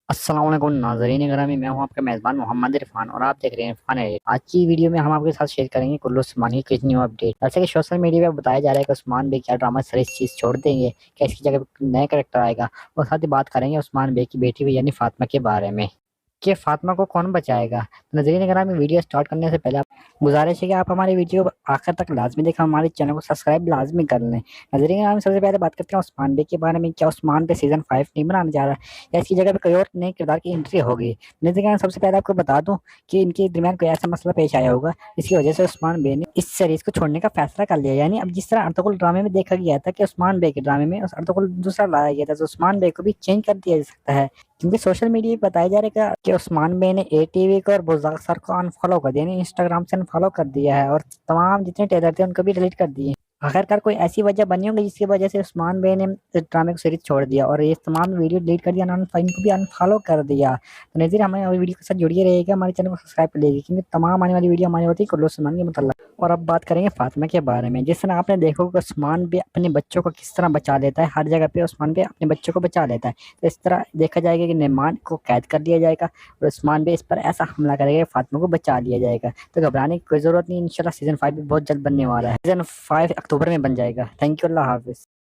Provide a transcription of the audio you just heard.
अस्सलाम वालेकुम नाज़रीन ग्रामी, मैं हूं आपका मेज़बान मोहम्मद इरफान और आप देख रहे हैं इरफान है। आज की वीडियो में हम आपके साथ शेयर करेंगे कुल्लू उस्मानी की न्यू अपडेट। जैसे कि सोशल मीडिया पे बताया जा रहा है कि उस्मान बे क्या ड्रामा सर इस चीज़ छोड़ देंगे, क्या इसकी जगह नया करेक्टर आएगा। और साथ ही बात करेंगे उस्मान बे की बेटी हुई यानी फातिमा के बारे में कि फातिमा को कौन बचाएगा। तो नजरीन ग्रामी, वीडियो स्टार्ट करने से पहले आप गुजारिश है कि आप हमारी वीडियो को आखिर तक लाजमी देखें, हमारे चैनल को सब्सक्राइब लाजमी कर लें। नजरीन ग्रामी, सबसे पहले बात करते हैं उस्मान बे के बारे में। क्या उस्मान पे सीजन 5 नहीं बनाने जा रहा या इसकी जगह पे कोई और नए किरदार की एंट्री होगी। नजरीन ग्रामी, सबसे पहले आपको बता दूं कि इनके दरमियान कोई ऐसा मसला पेश आया होगा जिसकी वजह से उस्मान बे ने इस सीरीज को छोड़ने का फैसला कर लिया। यानी अब जिस तरह अर्तुगरुल ड्रामे में देखा गया था कि उस्मान बे के ड्रामे में उस अर्तुगरुल दूसरा लाया गया था, तो उस्मान बे को भी चेंज कर दिया जा सकता है। क्योंकि सोशल मीडिया पे बताया जा रहा है कि उस्मान बे ने एटीवी को और बुज़दाक सर को अनफॉलो कर दिया, यानी इंस्टाग्राम से अनफॉलो कर दिया है और तमाम जितने टेलर थे उनको भी डिलीट कर दिए। आखिरकार कोई ऐसी वजह बनी होगी जिसकी वजह से उस्मान बे ने इस ड्रामे को सीरीज छोड़ दिया और ये तमाम वीडियो डिलीट कर दिया, इनको भी अनफॉलो कर दिया। तो नज़ीर, हमें वीडियो के साथ जुड़िए रहेगा, हमारे चैनल को सब्सक्राइब कर लीजिए क्योंकि तमाम आने वाली वीडियो हमारी होती है कुल्लू उस्मान के मतलब। और अब बात करेंगे फातिमा के बारे में। जिस तरह आपने देखा कि उस्मान भी अपने बच्चों को किस तरह बचा लेता है, हर जगह पे उस्मान भी अपने बच्चों को बचा लेता है। तो इस तरह देखा जाएगा कि नईमान को कैद कर लिया जाएगा और उस्मान भी इस पर ऐसा हमला करेगा कि फातिमा को बचा लिया जाएगा। तो घबराने की कोई ज़रूरत नहीं, इंशाल्लाह सीजन 5 भी बहुत जल्द बनने वाला है। सीजन 5 अक्टूबर में बन जाएगा। थैंक यू, अल्लाह हाफिज़।